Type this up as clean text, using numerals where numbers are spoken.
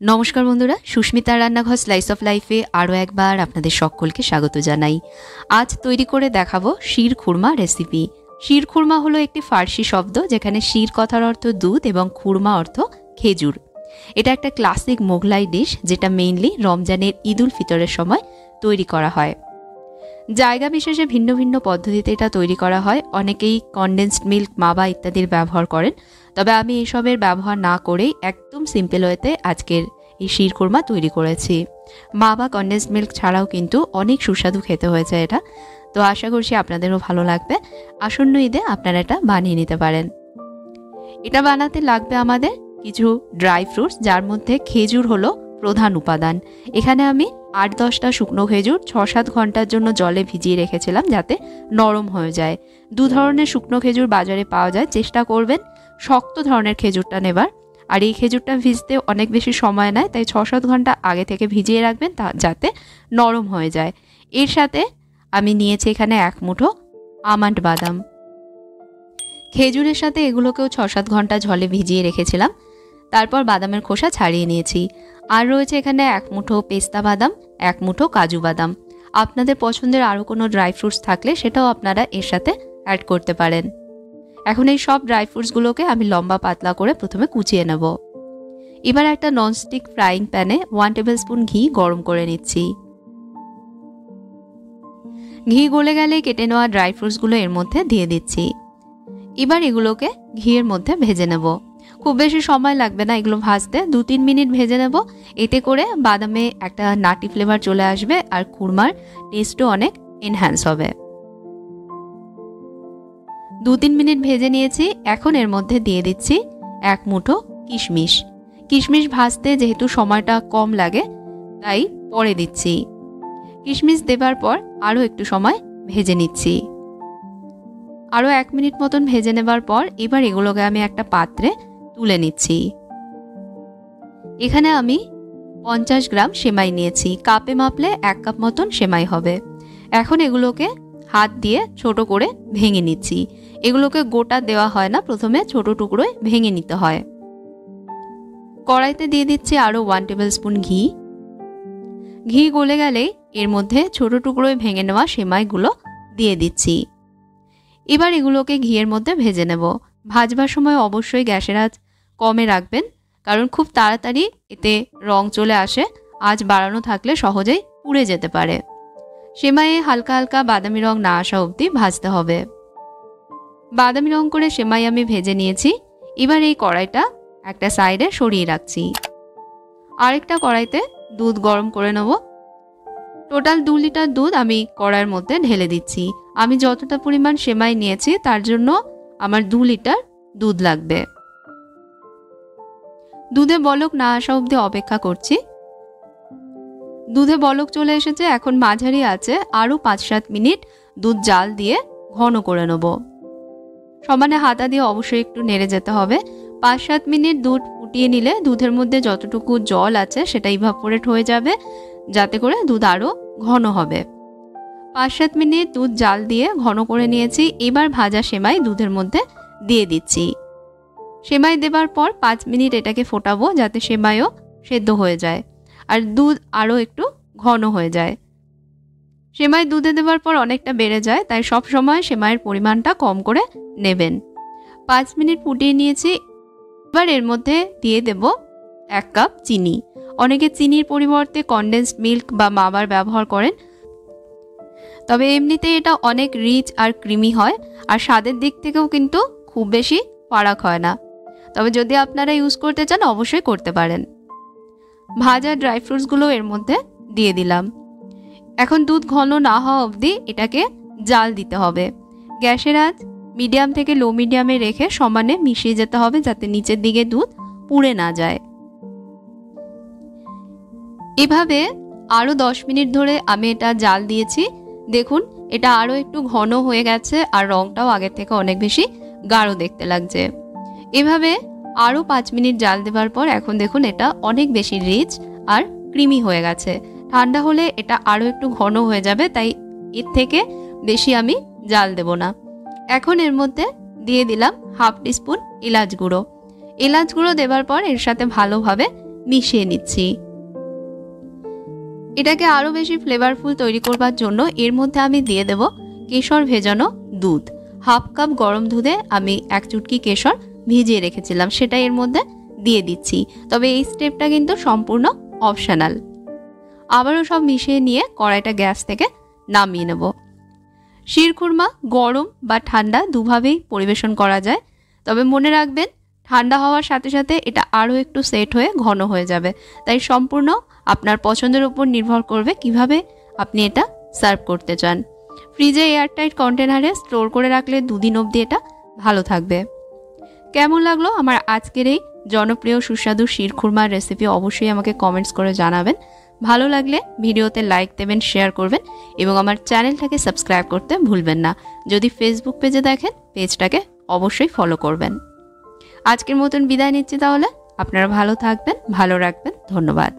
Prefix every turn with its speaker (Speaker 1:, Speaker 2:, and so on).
Speaker 1: নমস্কার বন্ধুরা, সুস্মিতা রান্নাঘর স্লাইস অফ লাইফে আরও একবার আপনাদের সকলকে স্বাগত জানাই। আজ তৈরি করে দেখাবো শির খুরমা রেসিপি। শির খুরমা হলো একটি ফার্সি শব্দ, যেখানে শির কথার অর্থ দুধ এবং খুরমা অর্থ খেজুর। এটা একটা ক্লাসিক মোগলাই ডিশ, যেটা মেইনলি রমজানের ঈদ উল ফিতরের সময় তৈরি করা হয়। জায়গা বিশেষে ভিন্ন ভিন্ন পদ্ধতিতে এটা তৈরি করা হয়। অনেকেই কনডেন্সড মিল্ক, মাবা ইত্যাদির ব্যবহার করেন, তবে আমি এসবের ব্যবহার না করেই একদম সিম্পল ওয়েতে আজকের এই শির খুরমা তৈরি করেছি। মাবা কনডেন্সড মিল্ক ছাড়াও কিন্তু অনেক সুস্বাদু খেতে হয়েছে এটা। তো আশা করছি আপনাদেরও ভালো লাগবে। আসন্ন ঈদে আপনারা এটা বানিয়ে নিতে পারেন। এটা বানাতে লাগবে আমাদের কিছু ড্রাই ফ্রুটস, যার মধ্যে খেজুর হলো প্রধান উপাদান। এখানে আমি 8-10টা শুকনো খেজুর 6-7 ঘন্টার জন্য জলে ভিজিয়ে রেখেছিলাম, যাতে নরম হয়ে যায়। দু ধরনের শুকনো খেজুর বাজারে পাওয়া যায়, চেষ্টা করবেন শক্ত ধরনের খেজুরটা নেবার। আর এই খেজুরটা ভিজতে অনেক বেশি সময় নেয়, তাই 6-7 ঘন্টা আগে থেকে ভিজিয়ে রাখবেন, যাতে নরম হয়ে যায়। এর সাথে আমি নিয়েছি এখানে 1 মুঠো আমন্ড বাদাম। খেজুরের সাথে এগুলোকেও 6-7 ঘন্টা জলে ভিজিয়ে রেখেছিলাম, তারপর বাদামের খোসা ছাড়িয়ে নিয়েছি। আর রয়েছে এখানে 1 মুঠো পেস্তা বাদাম, 1 মুঠো কাজু বাদাম। আপনাদের পছন্দের আরও কোনো ড্রাই ফ্রুটস থাকলে সেটাও আপনারা এর সাথে অ্যাড করতে পারেন। এখন এই সব ড্রাই ফ্রুটসগুলোকে আমি লম্বা পাতলা করে প্রথমে কুচিয়ে নেব। এবার একটা ননস্টিক ফ্রাইং প্যানে 1 টেবিল স্পুন ঘি গরম করে নিচ্ছি। ঘি গলে গেলে কেটে নেওয়া ড্রাই ফ্রুটসগুলো এর মধ্যে দিয়ে দিচ্ছি। এবার এগুলোকে ঘিয়ের মধ্যে ভেজে নেব। খুব বেশি সময় লাগবে না এগুলো ভাজতে, 2-3 মিনিট ভেজে নেব। এতে করে বাদামে একটা নাটি ফ্লেভার চলে আসবে আর খুরমার টেস্টও অনেক এনহ্যান্স হবে। 2-3 মিনিট ভেজে নিয়েছি। এখন এর মধ্যে দিয়ে দিচ্ছি 1 মুঠো কিশমিশ। কিশমিশ ভাজতে যেহেতু সময়টা কম লাগে, তাই পরে দিচ্ছি। কিশমিশ দেবার পর আরও একটু সময় ভেজে নিচ্ছি। আরও 1 মিনিট মতন ভেজে নেবার পর এবার এগুলোকে আমি একটা পাত্রে তুলে নিচ্ছি। এখানে আমি 50 গ্রাম সেমাই নিয়েছি। কাপে মাপলে 1 কাপ মতন সেমাই হবে। এখন এগুলোকে হাত দিয়ে ছোট করে ভেঙে নিচ্ছি। এগুলোকে গোটা দেওয়া হয় না, প্রথমে ছোট টুকরোয় ভেঙে নিতে হয়। কড়াইতে দিয়ে দিচ্ছি আরও 1 টেবিল স্পুন ঘি। ঘি গলে গেলেই এর মধ্যে ছোট টুকরোয় ভেঙে নেওয়া সেমাইগুলো দিয়ে দিচ্ছি। এবার এগুলোকে ঘিয়ের মধ্যে ভেজে নেব। ভাজবার সময় অবশ্যই গ্যাসের আঁচ কমে রাখবেন, কারণ খুব তাড়াতাড়ি এতে রং চলে আসে। আঁচ বাড়ানো থাকলে সহজেই পুড়ে যেতে পারে। সেমাইয়ে হালকা হালকা বাদামি রং না আসা অবধি ভাজতে হবে। বাদামি রং করে সেমাই আমি ভেজে নিয়েছি। এবার এই কড়াইটা একটা সাইডে সরিয়ে রাখছি। আরেকটা কড়াইতে দুধ গরম করে নেব। টোটাল 2 লিটার দুধ আমি কড়াইয়ের মধ্যে ঢেলে দিচ্ছি। আমি যতটা পরিমাণ সেমাই নিয়েছি তার জন্য আমার 2 লিটার দুধ লাগবে। দুধে বলক না আসা অবধি অপেক্ষা করছি। দুধে বলক চলে এসেছে। এখন মাঝারি আছে আরও 5-7 মিনিট দুধ জাল দিয়ে ঘন করে নেব। সমানে হাতা দিয়ে অবশ্যই একটু নেড়ে যেতে হবে। 5-7 মিনিট দুধ ফুটিয়ে নিলে দুধের মধ্যে যতটুকু জল আছে সেটা ইভাপোরেট হয়ে যাবে, যাতে করে দুধ আরও ঘন হবে। 5-7 মিনিট দুধ জাল দিয়ে ঘন করে নিয়েছি। এবার ভাজা সেমাই দুধের মধ্যে দিয়ে দিচ্ছি। সেমাই দেবার পর 5 মিনিট এটাকে ফোটাবো, যাতে সেমাইও সেদ্ধ হয়ে যায় আর দুধ আরও একটু ঘন হয়ে যায়। সেমাই দুধে দেবার পর অনেকটা বেড়ে যায়, তাই সব সময় সেমাইয়ের পরিমাণটা কম করে নেবেন। 5 মিনিট ফুটিয়ে নিয়েছি। এবার এর মধ্যে দিয়ে দেব 1 কাপ চিনি। অনেকে চিনির পরিবর্তে কনডেন্সড মিল্ক বা মাবার ব্যবহার করেন, তবে এমনিতে এটা অনেক রিচ আর ক্রিমি হয়, আর স্বাদের দিক থেকেও কিন্তু খুব বেশি ফারাক হয় না। তবে যদি আপনারা ইউজ করতে চান অবশ্যই করতে পারেন। ভাজা ড্রাই ফ্রুটসগুলো এর মধ্যে দিয়ে দিলাম। এখন দুধ ঘন না হওয়া অবধি এটাকে জাল দিতে হবে। গ্যাসের আঁচ মিডিয়াম থেকে লো মিডিয়ামে রেখে সমানে মিশিয়ে যেতে হবে, যাতে নিচের দিকে দুধ পুড়ে না যায়। এভাবে আরও 10 মিনিট ধরে আমি এটা জাল দিয়েছি। দেখুন এটা আরও একটু ঘন হয়ে গেছে আর রংটাও আগের থেকে অনেক বেশি গাঢ় দেখতে লাগছে। এভাবে আরও 5 মিনিট জাল দেওয়ার পর এখন দেখুন এটা অনেক বেশি রিচ আর ক্রিমি হয়ে গেছে। ঠান্ডা হলে এটা আরও একটু ঘন হয়ে যাবে, তাই এর থেকে বেশি আমি জাল দেব না। এখন এর মধ্যে দিয়ে দিলাম 1/2 টিস্পুন এলাচ গুঁড়ো। এলাচ গুঁড়ো দেবার পর এর সাথে ভালোভাবে মিশিয়ে নিচ্ছি। এটাকে আরও বেশি ফ্লেভারফুল তৈরি করবার জন্য এর মধ্যে আমি দিয়ে দেব কেশর ভেজানো দুধ। 1/2 কাপ গরম দুধে আমি 1 চুটকি কেশর ভিজিয়ে রেখেছিলাম, সেটা এর মধ্যে দিয়ে দিচ্ছি। তবে এই স্টেপটা কিন্তু সম্পূর্ণ অপশনাল। আবারও সব মিশিয়ে নিয়ে কড়াইটা গ্যাস থেকে নামিয়ে নেব। শিরখুরমা গরম বা ঠান্ডা দুভাবেই পরিবেশন করা যায়, তবে মনে রাখবেন ঠান্ডা হওয়ার সাথে সাথে এটা আরও একটু সেট হয়ে ঘন হয়ে যাবে। তাই সম্পূর্ণ আপনার পছন্দের উপর নির্ভর করবে কিভাবে আপনি এটা সার্ভ করতে চান। ফ্রিজে এয়ারটাইট কন্টেনারে স্টোর করে রাখলে 2 দিন অবধি এটা ভালো থাকবে। কেমন লাগলো আমার আজকের এই জনপ্রিয় সুস্বাদু শিরখুরমার রেসিপি অবশ্যই আমাকে কমেন্টস করে জানাবেন। ভালো লাগলে ভিডিওতে লাইক দেবেন, শেয়ার করবেন এবং আমার চ্যানেলটাকে সাবস্ক্রাইব করতে ভুলবেন না। যদি ফেসবুক পেজে দেখেন পেজটাকে অবশ্যই ফলো করবেন। আজকের মতন বিদায় নিচ্ছি তাহলে। আপনারা ভালো থাকবেন, ভালো রাখবেন। ধন্যবাদ।